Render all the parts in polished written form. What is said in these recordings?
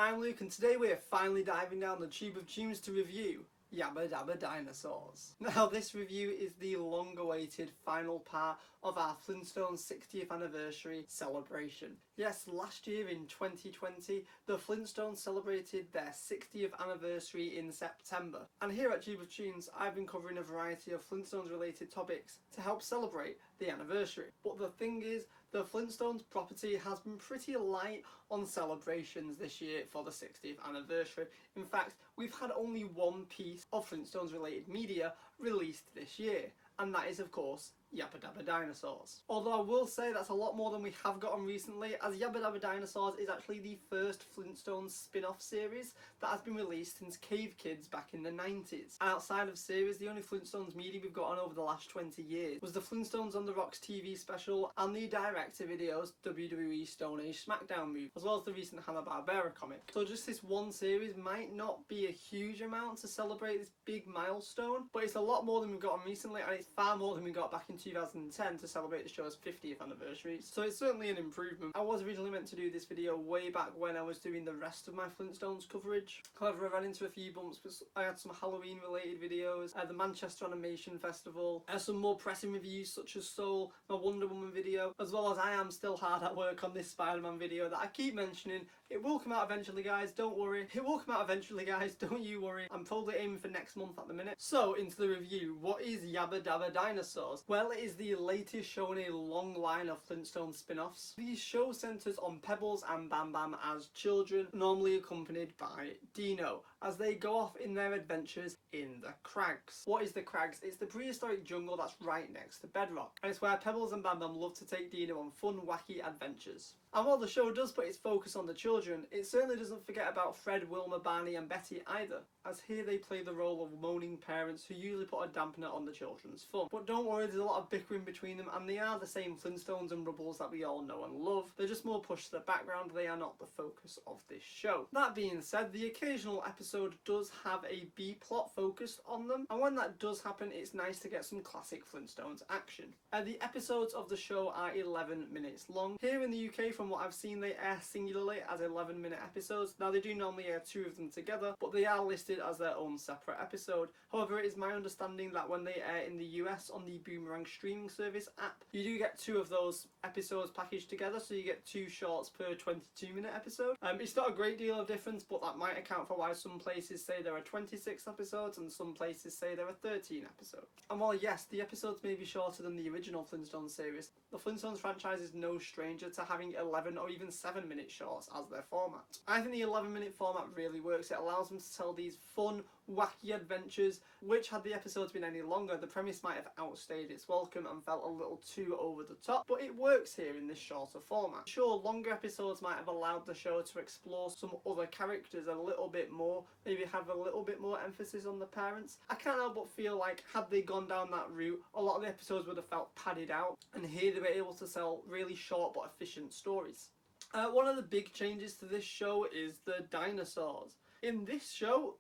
I'm Luke, and today we're finally diving down the tube of tunes to review Yabba Dabba Dinosaurs. Now this review is the long-awaited final part of our Flintstones 60th anniversary celebration. Yes, last year in 2020, the Flintstones celebrated their 60th anniversary in September. And here at Tube of Tunes, I've been covering a variety of Flintstones related topics to help celebrate the anniversary. But the thing is, the Flintstones property has been pretty light on celebrations this year for the 60th anniversary. In fact, we've had only one piece of Flintstones related media released this year, and that is of course Yabba Dabba Dinosaurs. Although I will say that's a lot more than we have gotten recently, as Yabba Dabba Dinosaurs is actually the first Flintstones spin-off series that has been released since Cave Kids back in the 90s. And outside of series, the only Flintstones media we've gotten over the last 20 years was the Flintstones on the Rocks TV special and the direct-to-video's WWE Stone Age SmackDown movie, as well as the recent Hanna-Barbera comic. So just this one series might not be a huge amount to celebrate this big milestone, but it's a lot more than we've gotten recently, and it's far more than we got back in 2010 to celebrate the show's 50th anniversary, so it's certainly an improvement. I was originally meant to do this video way back when I was doing the rest of my Flintstones coverage. However, I ran into a few bumps because I had some Halloween related videos, the Manchester Animation Festival, some more pressing reviews such as Soul, my Wonder Woman video, as well as I am still hard at work on this Spider-Man video that I keep mentioning. It will come out eventually, guys, don't worry. It will come out eventually, guys, don't you worry. I'm probably aiming for next month at the minute. So, into the review. What is Yabba Dabba Dinosaurs? Well, it is the latest show in a long line of Flintstone spin-offs. The show centres on Pebbles and Bam Bam as children, normally accompanied by Dino, as they go off in their adventures in the Crags. What is the Crags? It's the prehistoric jungle that's right next to Bedrock, and it's where Pebbles and Bam Bam love to take Dino on fun, wacky adventures. And while the show does put its focus on the children, it certainly doesn't forget about Fred, Wilma, Barney and Betty either, as here they play the role of moaning parents who usually put a dampener on the children's fun. But don't worry, there's a lot of bickering between them, and they are the same Flintstones and Rubbles that we all know and love. They're just more pushed to the background, they are not the focus of this show. That being said, the occasional episode does have a B-plot focused on them, and when that does happen, it's nice to get some classic Flintstones action. The episodes of the show are 11 minutes long. Here in the UK, from what I've seen, they air singularly as 11-minute episodes. Now they do normally air 2 of them together, but they are listed as their own separate episode. However, it is my understanding that when they air in the US on the Boomerang streaming service app, you do get 2 of those episodes packaged together, so you get 2 shorts per 22-minute episode. It's not a great deal of difference, but that might account for why some places say there are 26 episodes and some places say there are 13 episodes. And while yes, the episodes may be shorter than the original Flintstones series, the Flintstones franchise is no stranger to having 11 or even 7-minute shorts as their format. I think the 11-minute format really works. It allows them to tell these fun, wacky adventures, which had the episodes been any longer, the premise might have outstayed its welcome and felt a little too over the top, but it works here in this shorter format. Sure, longer episodes might have allowed the show to explore some other characters a little bit more, maybe have a little bit more emphasis on the parents. I can't help but feel like had they gone down that route, a lot of the episodes would have felt padded out, and here they were able to tell really short but efficient stories. One of the big changes to this show is the dinosaurs. In this show,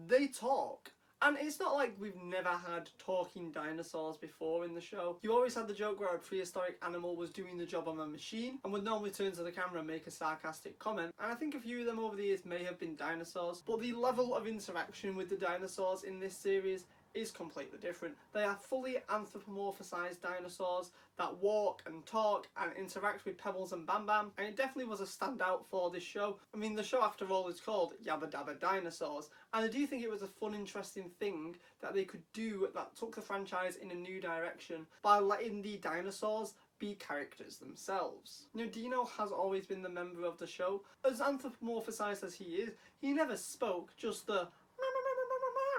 they talk. And it's not like we've never had talking dinosaurs before in the show. You always had the joke where a prehistoric animal was doing the job on a machine and would normally turn to the camera and make a sarcastic comment. And I think a few of them over the years may have been dinosaurs, but the level of interaction with the dinosaurs in this series is completely different. They are fully anthropomorphized dinosaurs that walk and talk and interact with Pebbles and Bam Bam, and it definitely was a standout for this show. I mean, the show after all is called Yabba Dabba Dinosaurs, and I do think it was a fun, interesting thing that they could do that took the franchise in a new direction by letting the dinosaurs be characters themselves. You know, Dino has always been the member of the show. As anthropomorphized as he is, he never spoke, just the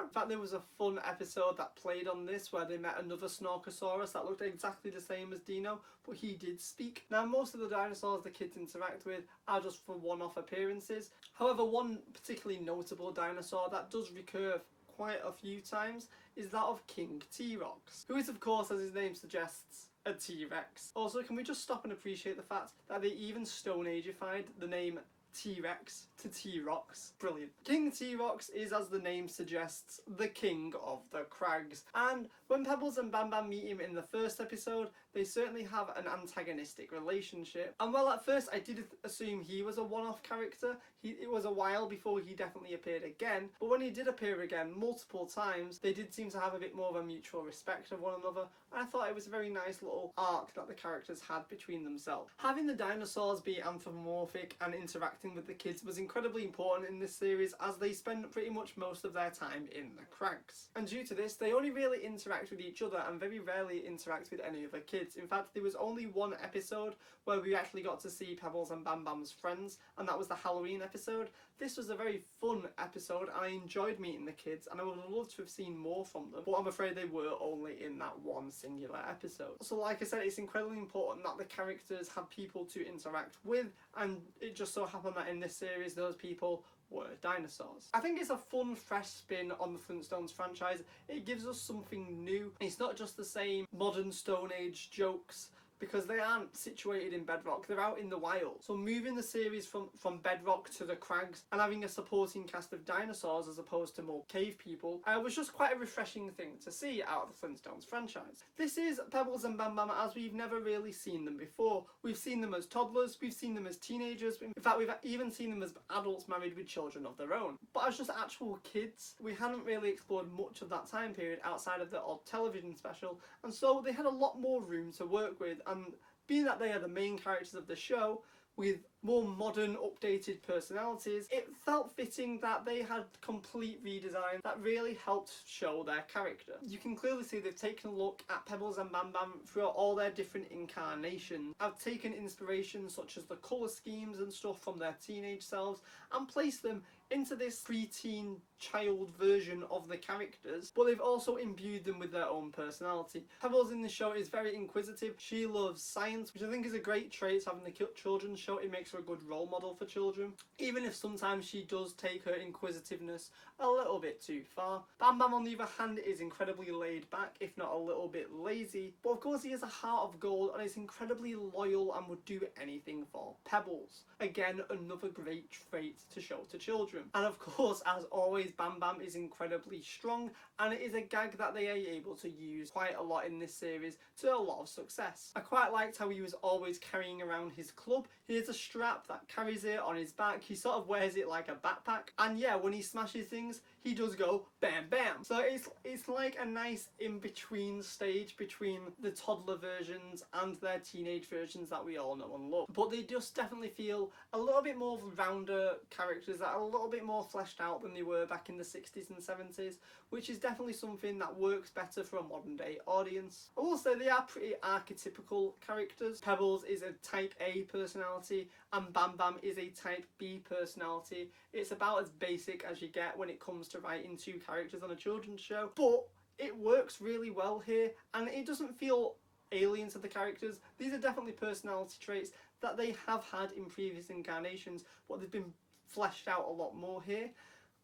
in fact, there was a fun episode that played on this where they met another Snorkosaurus that looked exactly the same as Dino, but he did speak. Now, most of the dinosaurs the kids interact with are just for one-off appearances. However, one particularly notable dinosaur that does recur quite a few times is that of King T-Rex, who is, of course, as his name suggests, a T-Rex. Also, can we just stop and appreciate the fact that they even Stone Ageified the name T-Rex to T-Rox. Brilliant. King T-Rox is, as the name suggests, the king of the Crags. And when Pebbles and Bam Bam meet him in the first episode, they certainly have an antagonistic relationship. And well, at first I did assume he was a one-off character. It was a while before he definitely appeared again. But when he did appear again multiple times, they did seem to have a bit more of a mutual respect of one another. And I thought it was a very nice little arc that the characters had between themselves. Having the dinosaurs be anthropomorphic and interacting with the kids was incredibly important in this series, as they spend pretty much most of their time in the Crags. And due to this, they only really interact with each other and very rarely interact with any other kids. In fact, there was only one episode where we actually got to see Pebbles and Bam Bam's friends, and that was the Halloween episode. This was a very fun episode, and I enjoyed meeting the kids, and I would have loved to have seen more from them, but I'm afraid they were only in that one singular episode. So like I said, it's incredibly important that the characters have people to interact with, and it just so happened that in this series those people were dinosaurs. I think it's a fun, fresh spin on the Flintstones franchise. It gives us something new. It's not just the same modern Stone Age jokes, because they aren't situated in Bedrock, they're out in the wild. So moving the series from Bedrock to the Crags and having a supporting cast of dinosaurs as opposed to more cave people was just quite a refreshing thing to see out of the Flintstones franchise. This is Pebbles and Bam Bam as we've never really seen them before. We've seen them as toddlers, we've seen them as teenagers, in fact we've even seen them as adults married with children of their own. But as just actual kids, we hadn't really explored much of that time period outside of the odd television special, and so they had a lot more room to work with. And being that they are the main characters of the show, with more modern, updated personalities, it felt fitting that they had complete redesign that really helped show their character. You can clearly see they've taken a look at Pebbles and Bam Bam throughout all their different incarnations. I've taken inspiration such as the colour schemes and stuff from their teenage selves and placed them into this preteen child version of the characters, but they've also imbued them with their own personality. Pebbles in the show is very inquisitive. She loves science, which I think is a great trait having the children's show. It makes her a good role model for children, even if sometimes she does take her inquisitiveness a little bit too far. Bam Bam, on the other hand, is incredibly laid back, if not a little bit lazy, but of course he has a heart of gold and is incredibly loyal and would do anything for Pebbles. Again, another great trait to show to children. And of course, as always, Bam Bam is incredibly strong, and it is a gag that they are able to use quite a lot in this series to a lot of success. I quite liked how he was always carrying around his club. He has a strap that carries it on his back. He sort of wears it like a backpack, and yeah, when he smashes things, he does go bam bam. So it's like a nice in-between stage between the toddler versions and their teenage versions that we all know and love. But they just definitely feel a little bit more rounder characters that are a little bit more fleshed out than they were back in the 60s and 70s, which is definitely something that works better for a modern day audience. I will say they are pretty archetypical characters. Pebbles is a type A personality and Bam Bam is a type B personality. It's about as basic as you get when it comes to writing two characters on a children's show, but it works really well here and it doesn't feel alien to the characters. These are definitely personality traits that they have had in previous incarnations, but they've been fleshed out a lot more here.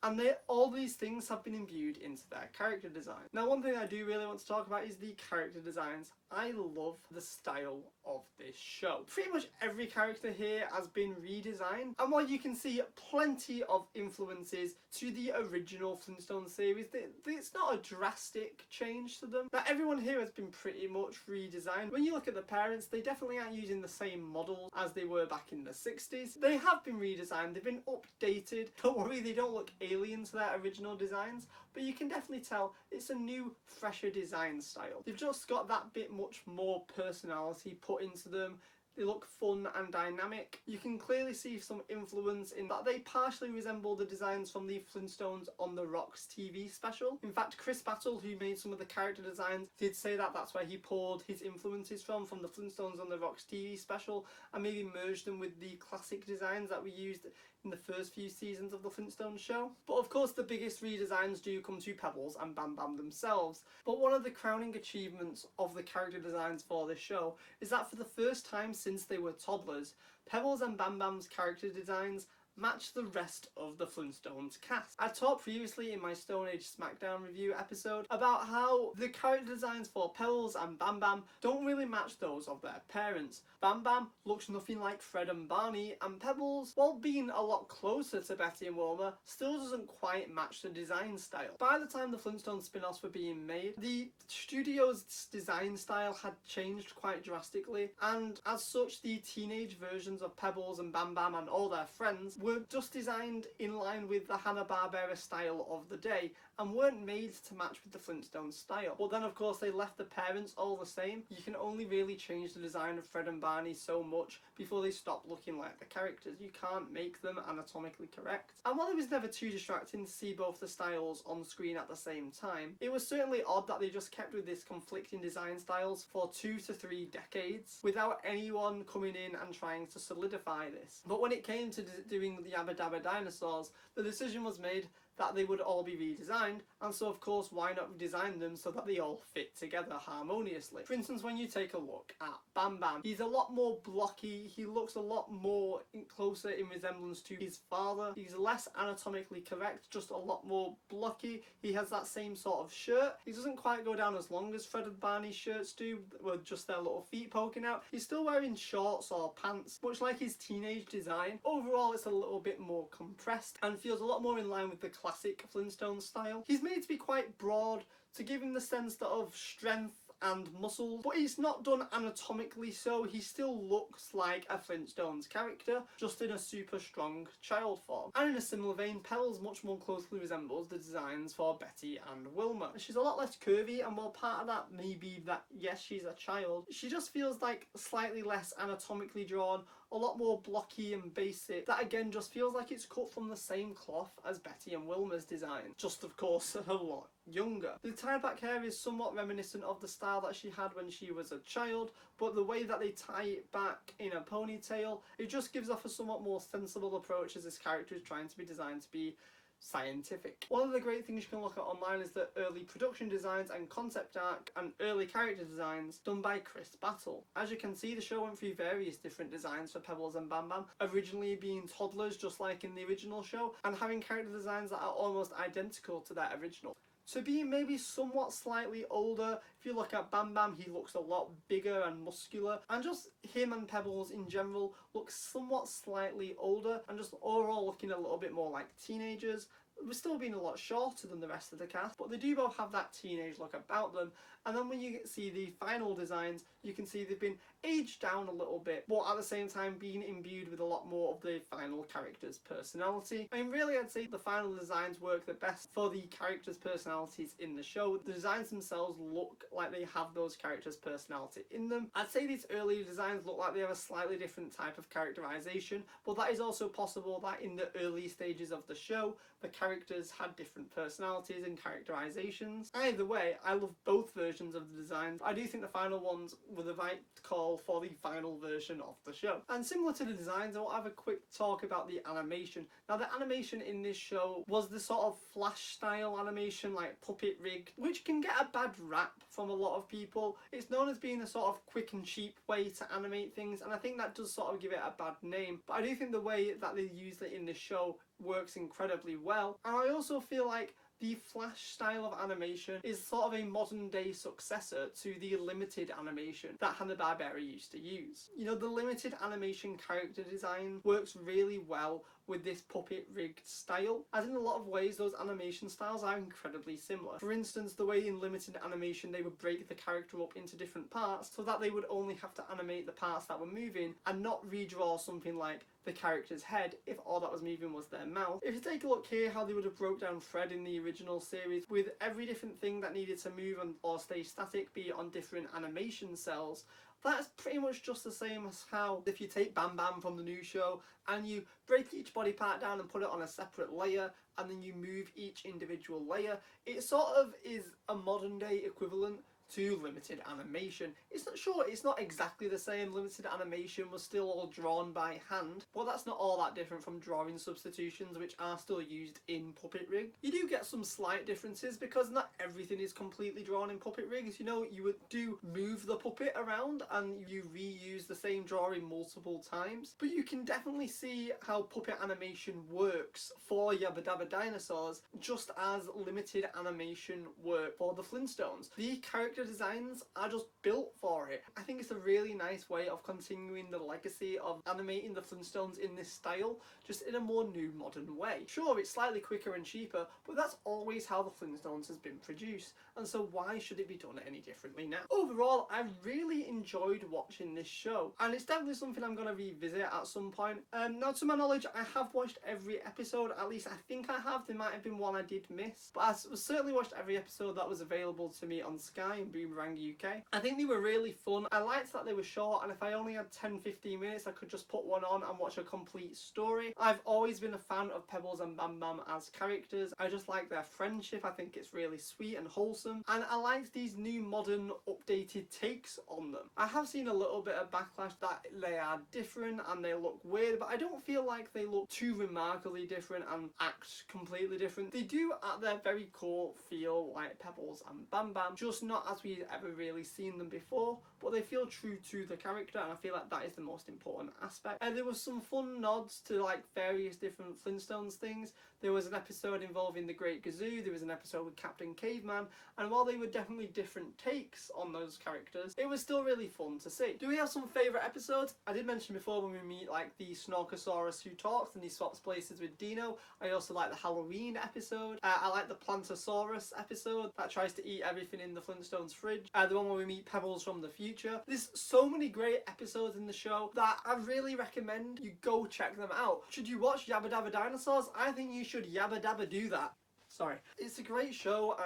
And all these things have been imbued into their character design. Now, one thing I do really want to talk about is the character designs. I love the style of this show. Pretty much every character here has been redesigned, and while you can see plenty of influences to the original Flintstones series, it's not a drastic change to them. Now, everyone here has been pretty much redesigned. When you look at the parents, they definitely aren't using the same models as they were back in the 60s. They have been redesigned, they've been updated. Don't worry, they don't look alien to their original designs, but you can definitely tell it's a new, fresher design style. They've just got that bit much more personality put into them. They look fun and dynamic. You can clearly see some influence in that they partially resemble the designs from the Flintstones on the Rocks TV special. In fact, Chris Battle, who made some of the character designs, did say that that's where he pulled his influences from the Flintstones on the Rocks TV special, and maybe merged them with the classic designs that we used in the first few seasons of the Flintstones show. But of course the biggest redesigns do come to Pebbles and Bam Bam themselves. But one of the crowning achievements of the character designs for this show is that for the first time since they were toddlers, Pebbles and Bam Bam's character designs match the rest of the Flintstones cast. I talked previously in my Stone Age SmackDown review episode about how the character designs for Pebbles and Bam Bam don't really match those of their parents. Bam Bam looks nothing like Fred and Barney, and Pebbles, while being a lot closer to Betty and Wilma, still doesn't quite match the design style. By the time the Flintstones spin-offs were being made, the studio's design style had changed quite drastically, and as such the teenage versions of Pebbles and Bam Bam and all their friends were just designed in line with the Hanna-Barbera style of the day and weren't made to match with the Flintstones style. But then of course they left the parents all the same. You can only really change the design of Fred and Barney so much before they stop looking like the characters. You can't make them anatomically correct. And while it was never too distracting to see both the styles on screen at the same time, it was certainly odd that they just kept with this conflicting design styles for 2 to 3 decades without anyone coming in and trying to solidify this. But when it came to doing the Yabba Dabba Dinosaurs, the decision was made that they would all be redesigned, and so of course why not redesign them so that they all fit together harmoniously. For instance, when you take a look at Bam Bam, he's a lot more blocky, he looks a lot more closer in resemblance to his father, he's less anatomically correct, just a lot more blocky. He has that same sort of shirt, he doesn't quite go down as long as Fred and Barney's shirts do, with just their little feet poking out. He's still wearing shorts or pants, much like his teenage design. Overall it's a little bit more compressed and feels a lot more in line with the classic Flintstone style. He's made to be quite broad to give him the sense of strength and muscle, but he's not done anatomically so. He still looks like a Flintstones character, just in a super strong child form. And in a similar vein, Pebbles much more closely resembles the designs for Betty and Wilma. She's a lot less curvy, and while part of that may be that yes, she's a child, she just feels like slightly less anatomically drawn, a lot more blocky and basic. That again just feels like it's cut from the same cloth as Betty and Wilma's design, just of course a lot younger. The tied back hair is somewhat reminiscent of the style that she had when she was a child, but the way that they tie it back in a ponytail, it just gives off a somewhat more sensible approach as this character is trying to be designed to be scientific. One of the great things you can look at online is the early production designs and concept art and early character designs done by Chris Battle. As you can see, the show went through various different designs for Pebbles and Bam Bam, originally being toddlers just like in the original show, and having character designs that are almost identical to that original. To be maybe somewhat slightly older, if you look at Bam Bam, he looks a lot bigger and muscular, and just him and Pebbles in general look somewhat slightly older and just overall looking a little bit more like teenagers. We're still being a lot shorter than the rest of the cast, but they do both have that teenage look about them. And then when you see the final designs, you can see they've been aged down a little bit, but at the same time being imbued with a lot more of the final character's personality. I mean, really, I'd say the final designs work the best for the characters' personalities in the show. The designs themselves look like they have those characters' personality in them. I'd say these early designs look like they have a slightly different type of characterization, but that is also possible that in the early stages of the show, the characters had different personalities and characterizations. Either way, I love both versions of the designs. I do think the final ones were the right call for the final version of the show. And similar to the designs, I will have a quick talk about the animation. Now, the animation in this show was the sort of Flash style animation, like puppet rigged, which can get a bad rap from a lot of people. It's known as being a sort of quick and cheap way to animate things, and I think that does sort of give it a bad name. But I do think the way that they use it in this show works incredibly well. And I also feel like the Flash style of animation is sort of a modern day successor to the limited animation that Hanna-Barbera used to use. You know, the limited animation character design works really well with this puppet rigged style, as in a lot of ways those animation styles are incredibly similar. For instance, the way in limited animation they would break the character up into different parts so that they would only have to animate the parts that were moving and not redraw something like the character's head if all that was moving was their mouth. If you take a look here how they would have broke down Fred in the original series, with every different thing that needed to move or stay static be on different animation cells, that's pretty much just the same as how if you take Bam Bam from the new show and you break each body part down and put it on a separate layer and then you move each individual layer, it sort of is a modern day equivalent to limited animation. It's not exactly the same. Limited animation was still all drawn by hand, but that's not all that different from drawing substitutions, which are still used in Puppet Rig. You do get some slight differences because not everything is completely drawn in Puppet Rigs. You know, you would do move the puppet around and you reuse the same drawing multiple times, but you can definitely see how puppet animation works for Yabba Dabba Dinosaurs, just as limited animation worked for the Flintstones. The character designs are just built for it. I think it's a really nice way of continuing the legacy of animating the Flintstones in this style, just in a more new modern way. Sure, it's slightly quicker and cheaper, but that's always how the Flintstones has been produced, and so why should it be done any differently now? Overall, I really enjoyed watching this show, and it's definitely something I'm going to revisit at some point. Now, to my knowledge, I have watched every episode, at least I think I have. There might have been one I did miss, but I certainly watched every episode that was available to me on Sky and Boomerang UK. I think they were really fun. I liked that they were short, and if I only had 10-15 minutes, I could just put one on and watch a complete story. I've always been a fan of Pebbles and Bam Bam as characters. I just like their friendship. I think it's really sweet and wholesome, and I liked these new modern updated takes on them. I have seen a little bit of backlash that they are different and they look weird, but I don't feel like they look too remarkably different and act completely different. They do at their very core feel like Pebbles and Bam Bam, just not as we've ever really seen them before, but they feel true to the character, and I feel like that is the most important aspect. And there was some fun nods to like various different Flintstones things. There was an episode involving the Great Gazoo, there was an episode with Captain Caveman, and while they were definitely different takes on those characters, it was still really fun to see. Do we have some favourite episodes? I did mention before when we meet like the Snorkosaurus who talks and he swaps places with Dino. I also like the Halloween episode. I like the Plantosaurus episode that tries to eat everything in the Flintstones fridge. The one where we meet Pebbles from the future. There's so many great episodes in the show that I really recommend you go check them out. Should you watch Yabba Dabba Dinosaurs? I think you should Yabba Dabba do that. Sorry. It's a great show.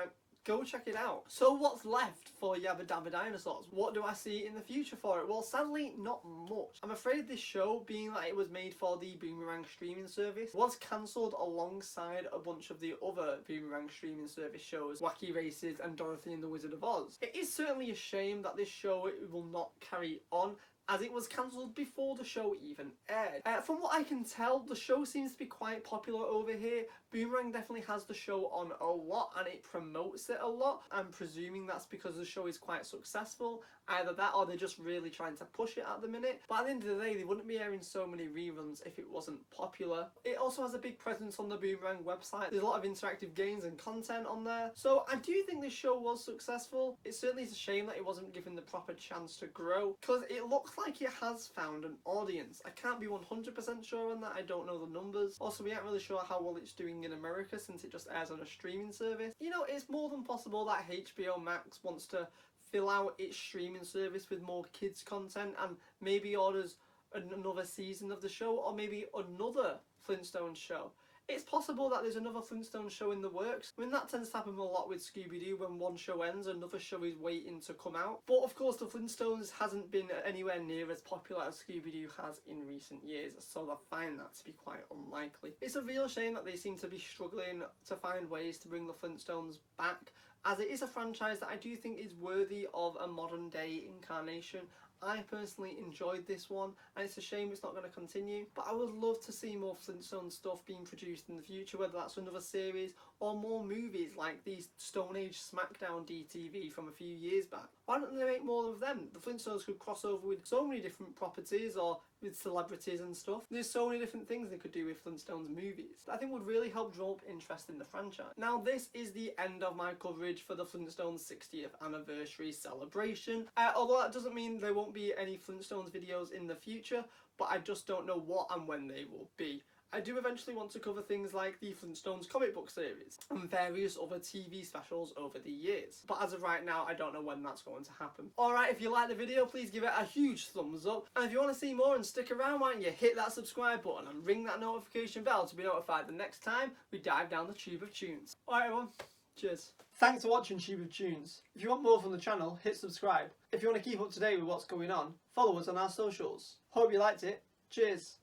Go check it out. So what's left for Yabba Dabba Dinosaurs? What do I see in the future for it? Well, sadly, not much. I'm afraid this show, being that it was made for the Boomerang streaming service, was cancelled alongside a bunch of the other Boomerang streaming service shows, Wacky Races and Dorothy and the Wizard of Oz. It is certainly a shame that this show will not carry on, as it was cancelled before the show even aired. From what I can tell, the show seems to be quite popular over here. Boomerang definitely has the show on a lot and it promotes it a lot. I'm presuming that's because the show is quite successful. Either that or they're just really trying to push it at the minute. But at the end of the day, they wouldn't be airing so many reruns if it wasn't popular. It also has a big presence on the Boomerang website. There's a lot of interactive games and content on there. So I do think this show was successful. It certainly is a shame that it wasn't given the proper chance to grow, because it looks like it has found an audience. I can't be 100% sure on that. I don't know the numbers. Also, we aren't really sure how well it's doing in America since it just airs on a streaming service. You know, it's more than possible that HBO Max wants to fill out its streaming service with more kids content and maybe orders another season of the show, or maybe another Flintstones show. It's possible that there's another Flintstones show in the works. I mean, that tends to happen a lot with Scooby-Doo. When one show ends, another show is waiting to come out. But of course, the Flintstones hasn't been anywhere near as popular as Scooby-Doo has in recent years, so I find that to be quite unlikely. It's a real shame that they seem to be struggling to find ways to bring the Flintstones back, as it is a franchise that I do think is worthy of a modern day incarnation. I personally enjoyed this one, and it's a shame it's not going to continue, but I would love to see more Flintstone stuff being produced in the future, whether that's another series or more movies like the Stone Age Smackdown DTV from a few years back. Why don't they make more of them? The Flintstones could cross over with so many different properties or with celebrities and stuff. There's so many different things they could do with Flintstones movies that I think would really help draw up interest in the franchise. Now, this is the end of my coverage for the Flintstones 60th anniversary celebration. Although that doesn't mean there won't be any Flintstones videos in the future, but I just don't know what and when they will be. I do eventually want to cover things like the Flintstones comic book series and various other TV specials over the years. But as of right now, I don't know when that's going to happen. Alright, if you like the video, please give it a huge thumbs up. And if you want to see more and stick around, why don't you hit that subscribe button and ring that notification bell to be notified the next time we dive down the tube of tunes. Alright everyone, cheers. Thanks for watching Tube of Tunes. If you want more from the channel, hit subscribe. If you want to keep up to date with what's going on, follow us on our socials. Hope you liked it. Cheers.